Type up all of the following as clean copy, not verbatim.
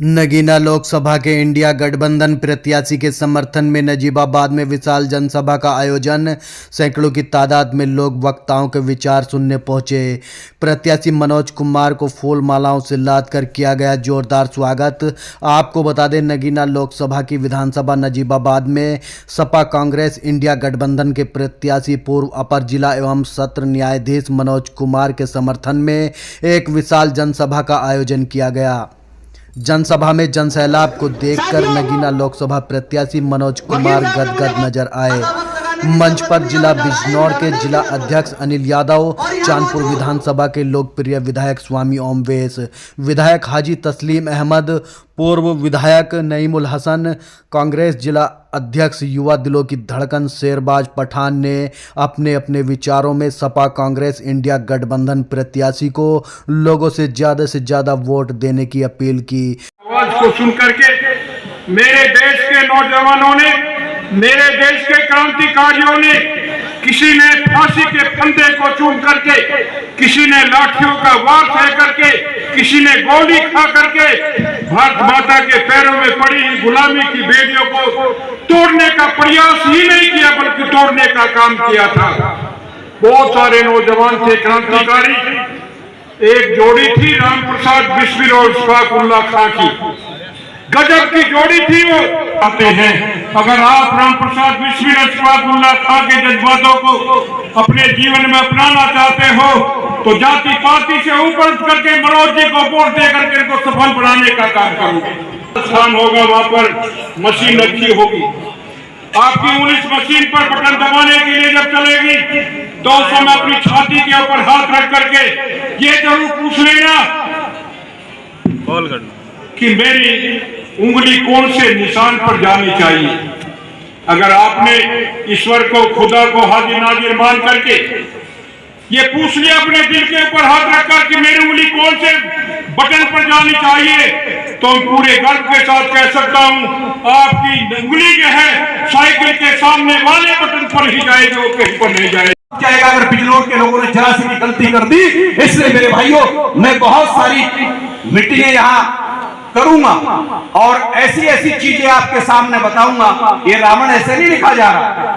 नगीना लोकसभा के इंडिया गठबंधन प्रत्याशी के समर्थन में नजीबाबाद में विशाल जनसभा का आयोजन। सैकड़ों की तादाद में लोग वक्ताओं के विचार सुनने पहुंचे। प्रत्याशी मनोज कुमार को फूल मालाओं से लाद कर किया गया जोरदार स्वागत। आपको बता दें, नगीना लोकसभा की विधानसभा नजीबाबाद में सपा कांग्रेस इंडिया गठबंधन के प्रत्याशी पूर्व अपर जिला एवं सत्र न्यायाधीश मनोज कुमार के समर्थन में एक विशाल जनसभा का आयोजन किया गया। जनसभा में जनसैलाब को देखकर नगीना लोकसभा प्रत्याशी मनोज कुमार गदगद नजर आए। मंच पर जिला बिजनौर के जिला अध्यक्ष अनिल यादव, चांदपुर विधानसभा के लोकप्रिय विधायक स्वामी ओमवेश, विधायक हाजी तस्लीम अहमद, पूर्व विधायक नईमुल हसन, कांग्रेस जिला अध्यक्ष युवा दिलों की धड़कन शेरबाज पठान ने अपने अपने विचारों में सपा कांग्रेस इंडिया गठबंधन प्रत्याशी को लोगों से ज्यादा वोट देने की अपील की। आवाज को सुन करके मेरे देश के नौजवानों ने, मेरे देश के क्रांतिकारियों ने, किसी ने फांसी के फंदे को चूम करके, किसी ने लाठियों का वार सह करके, किसी ने गोली खा करके भारत माता के पैरों में पड़ी गुलामी की बेड़ियों को तोड़ने का प्रयास ही नहीं किया, बल्कि तोड़ने का काम किया था। बहुत सारे नौजवान थे क्रांतिकारी। एक जोड़ी थी राम प्रसाद बिस्मिल और शफाकुल्लाह खां की, गजब की जोड़ी थी। वो आते हैं, अगर आप राम प्रसाद बिस्मिल और शफाकुल्लाह खां के जज्बातों को अपने जीवन में अपनाना चाहते हो तो जाति पाति से ऊपर उठ करके मनोज जी को वोट दे करके इनको सफल बनाने का काम करोगे। स्थान होगा, वहां पर मशीन रखी होगी। आपकी 19 मशीन पर बटन दबाने के लिए जब चलेगी तो उस समय अपनी छाती के ऊपर हाथ रख करके ये जरूर पूछ लेना कि मेरी उंगली कौन से निशान पर जानी चाहिए। अगर आपने ईश्वर को, खुदा को हाजिर नाजिर मान करके ये पूछ लिया अपने दिल के ऊपर हाथ रखकर कि मेरी उंगली कौन से बटन पर जानी चाहिए, तो पूरे गर्व के साथ कह सकता हूं आपकी उंगली जो है साइकिल के सामने वाले बटन पर ही जाएगी, वो कहीं पर नहीं जाएगा। अगर बिजनौर के लोगों ने जरा सी भी गलती कर दी, इसलिए मेरे भाइयों मैं बहुत सारी मीटिंगें यहाँ करूंगा और ऐसी ऐसी चीजें आपके सामने बताऊंगा। ये रावण ऐसे नहीं लिखा जा रहा,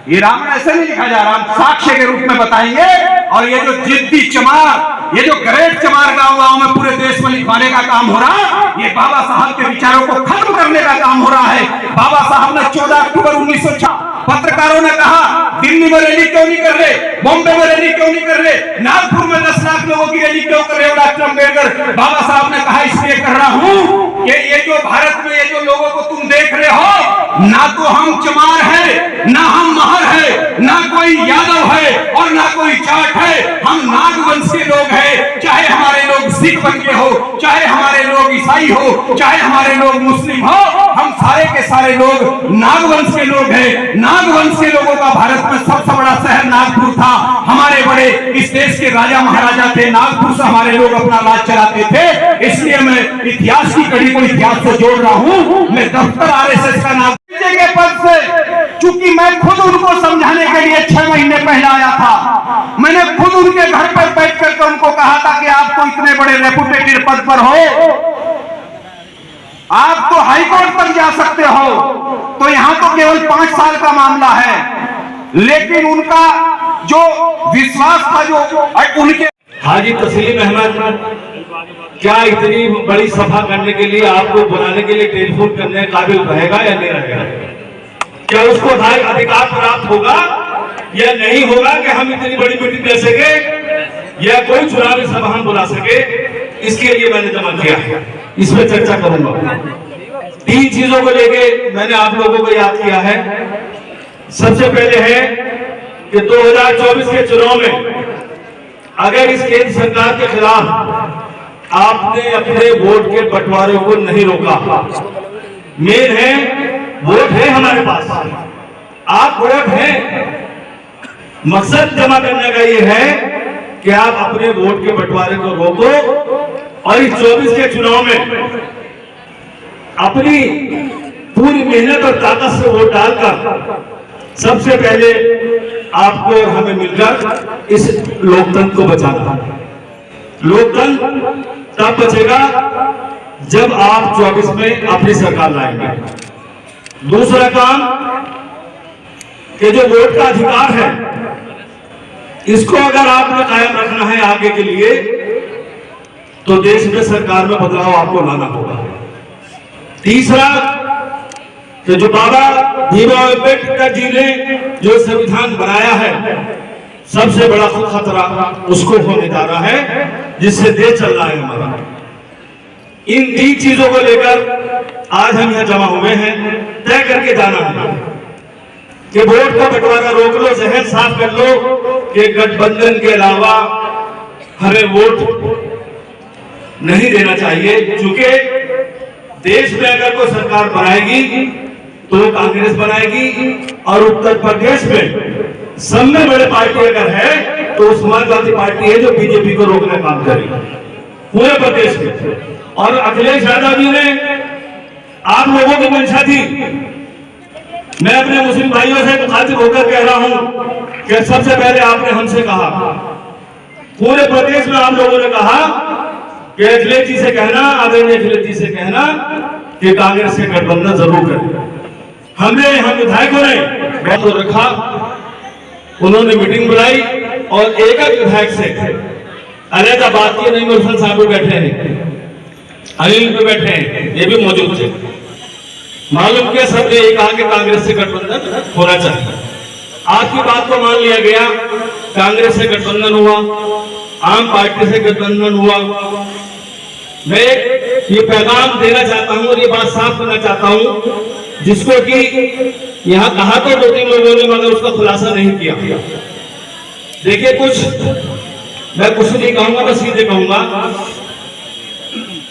ये रावण ऐसे नहीं लिखा जा रहा, हम साक्ष्य के रूप में बताएंगे। और ये जो जिद्दी चमार, ये जो ग्रेट चमार गांव में पूरे देश में लिखवाने का काम हो रहा है, ये बाबा साहब के विचारों को खत्म करने का काम हो रहा है। बाबा साहब ने 14 अक्टूबर 1906 पत्रकारों ने कहा दिल्ली में रैली क्यों नहीं कर रहे, बॉम्बे में रैली क्यों नहीं कर रहे, नागपुर में 10 लाख लोगों की रैली क्यों कर रहे हो डॉक्टर अम्बेडकर। बाबा साहब ने कहा इसलिए कर रहा हूं कि ये जो भारत में ये जो लोगों को तुम देख रहे हो, ना तो हम चमार है, ना हम महर है, ना कोई यादव है और ना कोई जाट है, हम नागवंश के लोग हैं। चाहे हमारे लोग सिख बन के हो, चाहे हमारे लोग ईसाई हो, चाहे हमारे लोग मुस्लिम हो, हम सारे के सारे लोग नागवंश के लोग हैं। नागवंश के लोगों का भारत में सबसे बड़ा शहर नागपुर था। हमारे बड़े इस देश के राजा महाराजा थे, नागपुर से हमारे लोग अपना राज चलाते थे। इसलिए मैं इतिहास की कड़ी को इतिहास से जोड़ रहा हूं। मैं दफ्तर आरएसएस का नाम के पद से, चूंकि मैं खुद उनको समझाने के लिए 6 महीने पहले आया था, मैंने खुद उनके घर पर बैठ करके उनको कहा था कि आप तो इतने बड़े रेपुटेटेड पद पर हो, आप तो हाईकोर्ट तक जा सकते हो, तो यहां तो केवल 5 साल का मामला है। लेकिन उनका जो विश्वास था, जो उनके हाजी तस्लीम अहमद क्या इतनी बड़ी सभा करने के लिए, आपको बुलाने के लिए टेलीफोन करने काबिल रहेगा या नहीं रहेगा? क्या उसको अधिकार प्राप्त होगा या नहीं होगा कि हम इतनी बड़ी मीटिंग दे सके या कोई चुनावी सभा हम बुला सके? इसके लिए मैंने जमा किया, इस पर चर्चा करूंगा। 3 चीजों को लेके मैंने आप लोगों को याद किया है। सबसे पहले है कि 2024 के चुनाव में अगर इस केंद्र सरकार के खिलाफ आपने अपने वोट के बंटवारे को नहीं रोका, मेन है वोट है हमारे पास, आप वोट है, मकसद जमा करने का ये है कि आप अपने वोट के बंटवारे को रोको और इस 24 के चुनाव में अपनी पूरी मेहनत और ताकत से वोट डालकर सबसे पहले आपको और हमें मिलकर इस लोकतंत्र को बचाना है। लोकतंत्र तब बचेगा जब आप 24 में अपनी सरकार लाएंगे। दूसरा काम कि जो वोट का अधिकार है इसको अगर आपने कायम रखना है आगे के लिए तो देश में सरकार में बदलाव आपको लाना होगा। तीसरा कि जो बाबा भीमराव अम्बेडकर जी ने जो संविधान बनाया है सबसे बड़ा खतरा उसको होने जा रहा है जिससे देश चल रहा है हमारा। इन 3 चीजों को लेकर आज हम यहाँ जमा हुए हैं। तय करके जाना है कि वोट का बंटवारा रोक लो, जहन साफ कर लो कि गठबंधन के अलावा हमें वोट नहीं देना चाहिए। क्योंकि देश में अगर कोई सरकार बनाएगी तो कांग्रेस बनाएगी और उत्तर प्रदेश में सब में बड़े पार्टी अगर है तो वो समाजवादी पार्टी है जो बीजेपी को रोकने का काम करेगी पूरे प्रदेश में। और अखिलेश यादव जी ने आप लोगों की मंशा थी, मैं अपने मुस्लिम भाइयों से मुखातिब होकर कह रहा हूं कि सबसे पहले आपने हमसे कहा, पूरे प्रदेश में आप लोगों ने कहा कि अखिलेश जी से कहना, आदरणीय अखिलेश जी से कहना कि कांग्रेस से गठबंधन जरूर करें। हम विधायकों ने बात रखा, उन्होंने मीटिंग बुलाई और एक विधायक से अलग बात की। नहीं मुल्सन साहब भी बैठे हैं, अनिल भी बैठे हैं, ये भी मौजूद थे। मालूम किया सबने ये कहा कि कांग्रेस से गठबंधन होना चाहिए। आपकी बात को मान लिया गया, कांग्रेस से गठबंधन हुआ, आम पार्टी से गठबंधन हुआ। मैं ये पैगाम देना चाहता हूं और ये बात साफ करना चाहता हूं जिसको कि यहां कहा तो 2-3 लोगों ने मगर उसका खुलासा नहीं किया। देखिए मैं कुछ नहीं कहूंगा, मैं सीधे कहूंगा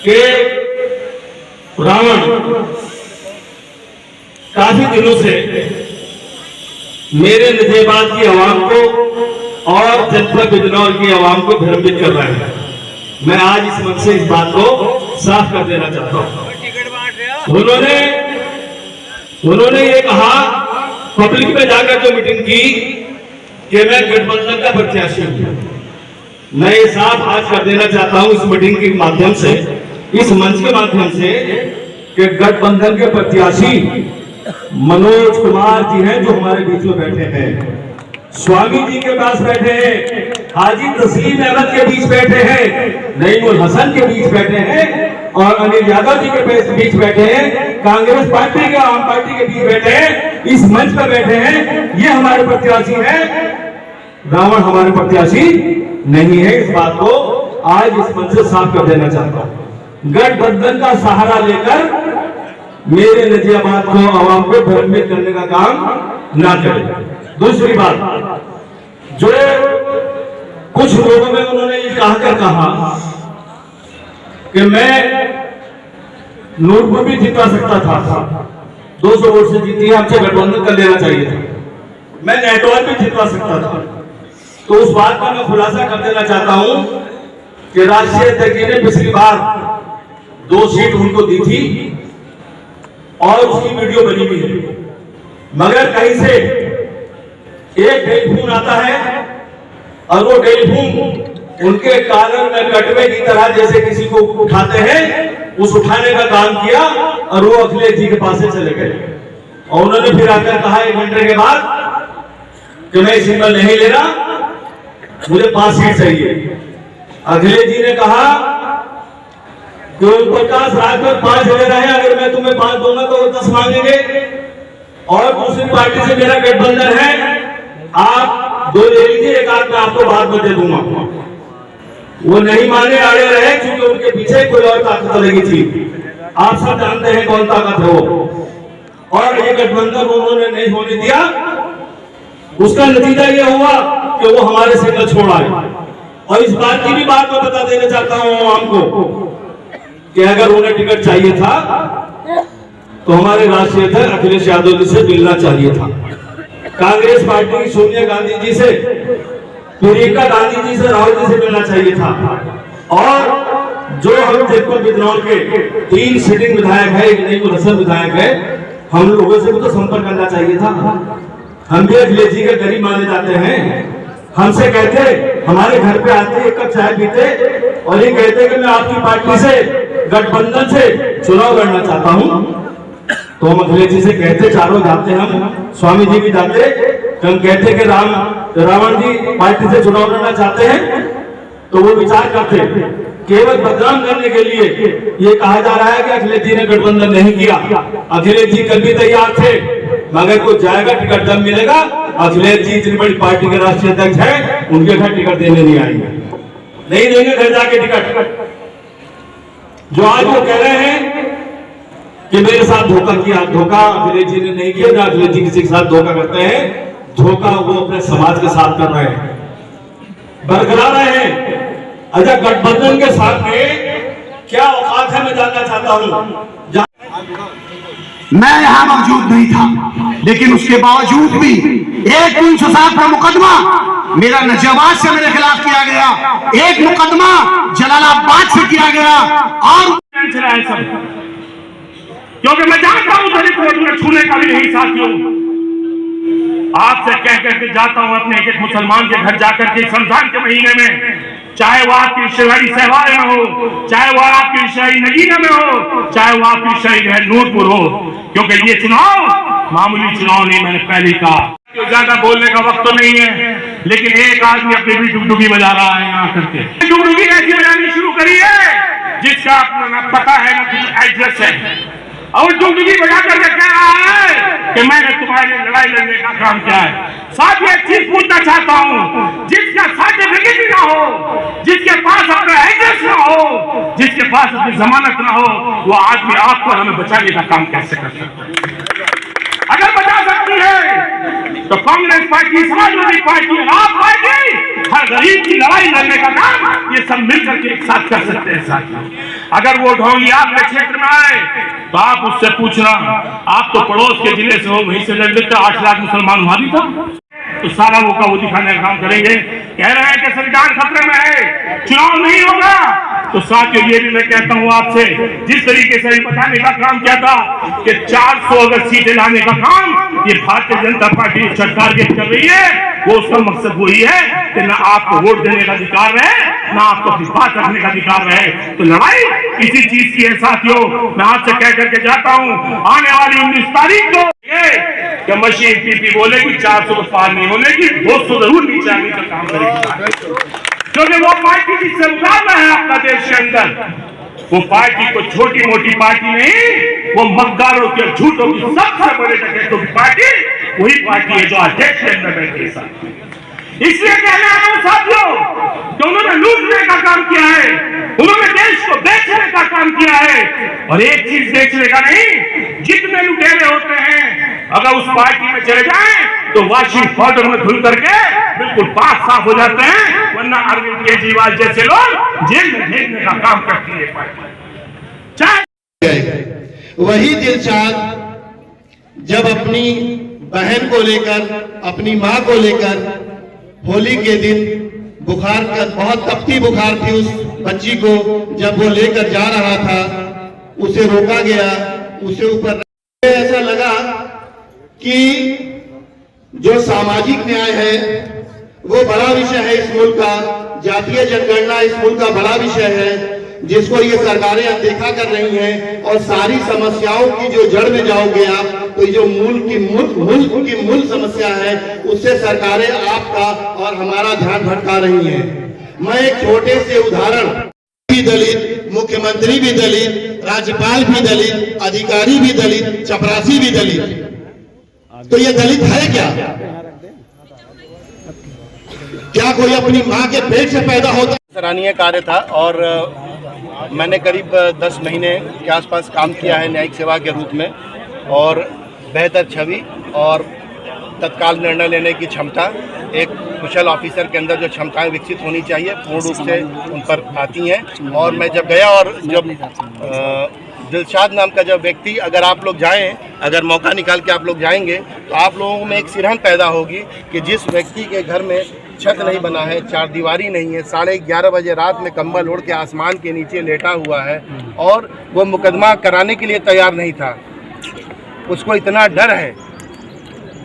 कि रावण काफी दिनों से मेरे निजामाबाद की आवाम को और जनपद बिजनौर की आवाम को भ्रमित कर रहा है। मैं आज इस मंच से इस बात को साफ कर देना चाहता हूं। उन्होंने ये कहा पब्लिक में जाकर जो मीटिंग की कि मैं गठबंधन का प्रत्याशी हूं। मैं ये साफ आज कर देना चाहता हूं इस मीटिंग के माध्यम से, इस मंच के माध्यम से कि गठबंधन के प्रत्याशी मनोज कुमार जी हैं जो हमारे बीच में बैठे हैं, स्वामी जी के पास बैठे हैं, हाजी तस्लीम अहमद के बीच बैठे हैं, नईमुल हसन के बीच बैठे हैं और अनिल यादव जी के बीच बैठे हैं, कांग्रेस पार्टी के आम पार्टी के बीच बैठे हैं, इस मंच पर बैठे हैं। ये हमारे प्रत्याशी हैं, रावण हमारे प्रत्याशी नहीं है। इस बात को आज इस मंच से साफ कर देना चाहता हूं। गठबंधन का सहारा लेकर मेरे नजियाबाद को आवाम को भ्रमित करने का काम ना करें। दूसरी बात, जो कुछ लोगों में उन्होंने ये कहा कि मैं नूरपुर भी जिता सकता था, 200 वोट से जीती है, हमसे गठबंधन कर लेना चाहिए था, मैं नेटवर्क भी जिता सकता था। तो उस बात का मैं खुलासा कर देना चाहता हूं कि राष्ट्रीय अध्यक्ष जी ने पिछली बार 2 सीट उनको दी थी और उसकी वीडियो बनी हुई है, मगर कहीं से एक टेलीफोन आता है और वो टेलीफोन उनके कानून में कटवे की तरह जैसे किसी को उठाते हैं, उस उठाने का काम किया और वो अखिलेश जी के पास से चले गए। और उन्होंने फिर आकर कहा 1 घंटे के बाद कि मैं सिंबल नहीं ले रहा, मुझे 5 सीट चाहिए। अखिलेश जी ने कहा कि प्रकाश राज में 5 ले रहे हैं, अगर मैं तुम्हें 5 दूंगा तो 10 मांगेंगे और दूसरी पार्टी से मेरा गठबंधन है, आप 2 ले लीजिए, 1 आध मैं आपको बाद में दे दूंगा। वो नहीं माने, आड़े रहे, क्योंकि उनके पीछे कोई और ताकत लगी थी। आप सब जानते हैं कौन ताकत है वो, और ये गठबंधन उन्होंने नहीं होने दिया। उसका नतीजा ये हुआ कि वो हमारे से न छोड़ आए। और इस बात की भी बात मैं बता देना चाहता हूं आवाम को कि अगर उन्हें टिकट चाहिए था तो हमारे राष्ट्रीय अध्यक्ष अखिलेश यादव जी से मिलना चाहिए था, कांग्रेस पार्टी की सोनिया गांधी जी से, प्रियंका गांधी जी से, राहुल जी से मिलना चाहिए था। और जो हम जनपद बिजनौर के 3 सिटिंग विधायक है, एक नईमुल हसन विधायक है, हम लोगों से तो संपर्क करना चाहिए था। हम भी अखिलेश जी के गरीब माने जाते हैं, हमसे कहते, हमारे घर पे आते, 1 कप चाय पीते और ये कहते कि मैं आपकी पार्टी से गठबंधन से चुनाव लड़ना चाहता हूं, तो हम अखिलेश जी से कहते, चारों जाते, हम स्वामी जी भी जाते, तो हम कहते कि रावण जी पार्टी से चुनाव लड़ना चाहते हैं, तो वो विचार करते केवल बदनाम करने के लिए ये कहा जा रहा है कि अखिलेश जी ने गठबंधन नहीं किया। अखिलेश जी कल भी तैयार थे, मगर को जाएगा टिकट जब मिलेगा। अखिलेश जी इतनी बड़ी पार्टी के राष्ट्रीय अध्यक्ष है, उनके घर टिकट देने नहीं आएंगे, नहीं देंगे घर जाके टिकट। जो आज वो कह रहे हैं कि मेरे साथ धोखा किया, धोखा अखिलेश जी ने नहीं किया। ना अखिलेश जी किसी के साथ धोखा करते हैं, धोखा वो अपने समाज के साथ कर रहे हैं, बरकरार रहे हैं। अच्छा, गठबंधन के साथ में क्या औकात है मैं जानना चाहता हूं। मैं यहाँ मौजूद नहीं था, लेकिन उसके बावजूद भी 1-307 का मुकदमा मेरा नजाबाद से मेरे खिलाफ किया गया, एक मुकदमा जलालाबाद से किया गया, और क्योंकि मैं जानता हूं दलित वोट में छूने का भी नहीं साथियों। आपसे कह करके जाता हूं अपने एक मुसलमान के घर जाकर के रमजान के महीने में, चाहे वो आपकी रिश्तेदारी सहवारे में हो, चाहे वो आपकी रिश्तेदारी नगीना में हो, चाहे वो आपकी रिश्तेदारी नूरपुर हो, क्योंकि ये चुनाव मामूली चुनाव नहीं। मैंने पहले कहा ज्यादा बोलने का वक्त तो नहीं है, लेकिन एक आदमी अपनी भी डुगडुगी बजा रहा है यहाँ करके। डुगडुगी ऐसी बजानी शुरू करी है जिसका अपना पता है ना कुछ एड्रेस है, और डुगडुगी बजा करके कह रहा है कि मैंने तुम्हारे लिए लड़ाई लड़ने का काम किया है। साथ ही एक चीज पूछना चाहता हूँ, जिसका सर्टिफिकेट भी ना हो, जिसके पास अपना एड्रेस ना हो, जिसके पास अपनी जमानत ना हो, वो आदमी आपको हमें बचाने का काम कैसे कर सकता है? अगर बचा सकती है तो कांग्रेस पार्टी, समाजवादी पार्टी, आप पार्टी हर गरीब की लड़ाई लड़ने का काम ये सब मिलकर के एक साथ कर सकते हैं साथियों। अगर वो ढोंगी आपके क्षेत्र में आए तो आप उससे पूछना, आप तो पड़ोस के जिले से हो, वहीं से लड़ लेते, 8 लाख मुसलमान वहां भी था, तो सारा वो दिखाने का काम करेंगे। कह रहे हैं कि संविधान खतरे में है, चुनाव नहीं होगा, तो साथियों ये भी मैं कहता हूं आपसे, जिस तरीके से बताने का काम किया था कि 400 अगर सीटें लाने का काम ये भारतीय जनता पार्टी सरकार के कर रही है, वो उसका मकसद वही है कि ना आपको वोट देने का अधिकार रहे, ना आपको अपनी बात रखने का अधिकार रहे। तो लड़ाई इसी चीज की है साथियों। मैं आपसे कह करके जाता हूं, आने वाली 19 तारीख को कि मशीन पीपी बोलेगी 400 को पार नहीं होने की, 200 जरूर नीचे आने का काम करेगी, क्योंकि वो पार्टी जिससे मुकाबला है आपका देश के अंदर, वो पार्टी को छोटी मोटी पार्टी नहीं, वो मतदारों के झूठों की सबसे बड़े डकैतों की पार्टी वही पार्टी है जो अध्यक्ष के अंदर बैठे साथ। इसलिए कहना है साथियों कि उन्होंने लूटने का काम किया है, उन्होंने देश को बेचने का काम किया है, और एक चीज बेचने का नहीं, जितने लुटेरे होते हैं अगर उस पार्टी में चले जाएं तो वॉशिंग पाउडर में धुल करके बिल्कुल पाक साफ हो जाते हैं, वरना अरविंद केजरीवाल जैसे लोग जेल में भेजने का काम करती है पार्टी। वही दिलशाद जब अपनी बहन को लेकर, अपनी मां को लेकर होली के दिन बुखार का बहुत तपती बुखार थी उस बच्ची को, जब वो लेकर जा रहा था उसे रोका गया, उसे ऊपर ऐसा लगा कि जो सामाजिक न्याय है वो बड़ा विषय है इस मुल्क का, जातीय जनगणना इस मुल्क का बड़ा विषय है जिसको ये सरकारें अनदेखा कर रही हैं, और सारी समस्याओं की जो जड़ में जाओगे आप तो जो मुल्क की मूल समस्या है उससे सरकारें आपका और हमारा ध्यान भटका रही हैं। मैं एक छोटे से उदाहरण, भी दलित, मुख्यमंत्री भी दलित, राज्यपाल भी दलित, अधिकारी भी दलित, चपरासी भी दलित, तो ये दलित है क्या? क्या कोई अपनी माँ के पेट से पैदा होता? सराहनीय कार्य था, और मैंने करीब 10 महीने के आसपास काम किया है न्यायिक सेवा के रूप में, और बेहतर छवि और तत्काल निर्णय लेने की क्षमता, एक कुशल ऑफिसर के अंदर जो क्षमताएं विकसित होनी चाहिए पूर्ण रूप से उन पर आती हैं। और मैं जब गया, और जब दिलशाद नाम का जब व्यक्ति, अगर आप लोग जाएं, अगर मौका निकाल के आप लोग जाएंगे तो आप लोगों में एक सिरहन पैदा होगी कि जिस व्यक्ति के घर में छत नहीं बना है, चार दीवारी नहीं है, 11:30 बजे रात में कंबल ओढ़ के आसमान के नीचे लेटा हुआ है, और वो मुकदमा कराने के लिए तैयार नहीं था, उसको इतना डर है।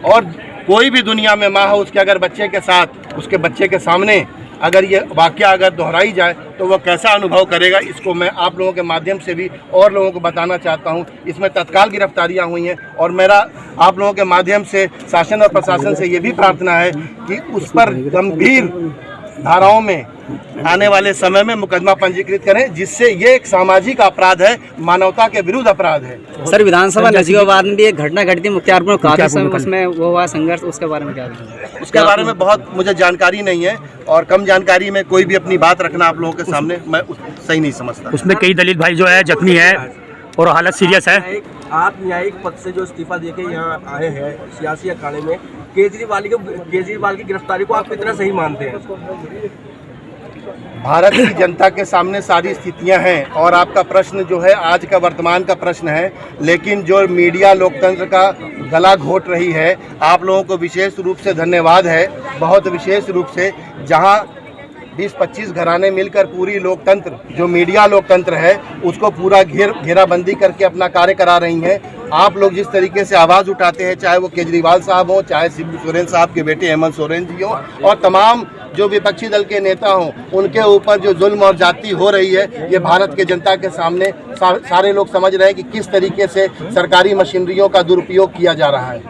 और कोई भी दुनिया में माँ हो, उसके अगर बच्चे के साथ, उसके बच्चे के सामने अगर ये वाकया अगर दोहराई जाए तो वह कैसा अनुभव करेगा, इसको मैं आप लोगों के माध्यम से भी और लोगों को बताना चाहता हूं। इसमें तत्काल गिरफ्तारियां हुई हैं और मेरा आप लोगों के माध्यम से शासन और प्रशासन से ये भी प्रार्थना है कि उस पर गंभीर धाराओं में आने वाले समय में मुकदमा पंजीकृत करें, जिससे ये एक सामाजिक अपराध है, मानवता के विरुद्ध अपराध है। सर, विधानसभा नजीबाबाद में भी एक घटना घटी थी मुख्तियारपुर में, काफी समय उसमें वो हुआ संघर्ष, उसके बारे में क्या? उसके बारे में बहुत मुझे जानकारी नहीं है और कम जानकारी में कोई भी अपनी बात रखना आप लोगों के सामने मैं सही नहीं समझता। उसमें कई दलित भाई जो है जख्मी है और हालत सीरियस है। आप न्यायिक पद से जो इस्तीफा देके यहाँ आए हैं सियासी अखाड़े में, केजरीवाल की गिरफ्तारी को आप कितना सही मानते हैं? भारत की जनता के सामने सारी स्थितियां हैं और आपका प्रश्न जो है आज का वर्तमान का प्रश्न है, लेकिन जो मीडिया लोकतंत्र का गला घोट रही है, आप लोगों को विशेष रूप से धन्यवाद है, बहुत विशेष रूप से, जहां 20-25 घराने मिलकर पूरी लोकतंत्र जो मीडिया लोकतंत्र है उसको पूरा घेराबंदी करके अपना कार्य करा रही हैं। आप लोग जिस तरीके से आवाज़ उठाते हैं, चाहे वो केजरीवाल साहब हों, चाहे शिबू सोरेन साहब के बेटे हेमंत सोरेन जी हों और तमाम जो विपक्षी दल के नेता हों, उनके ऊपर जो जुल्म और जाति हो रही है, ये भारत के जनता के सामने सारे लोग समझ रहे हैं कि किस तरीके से सरकारी मशीनरियों का दुरुपयोग किया जा रहा है।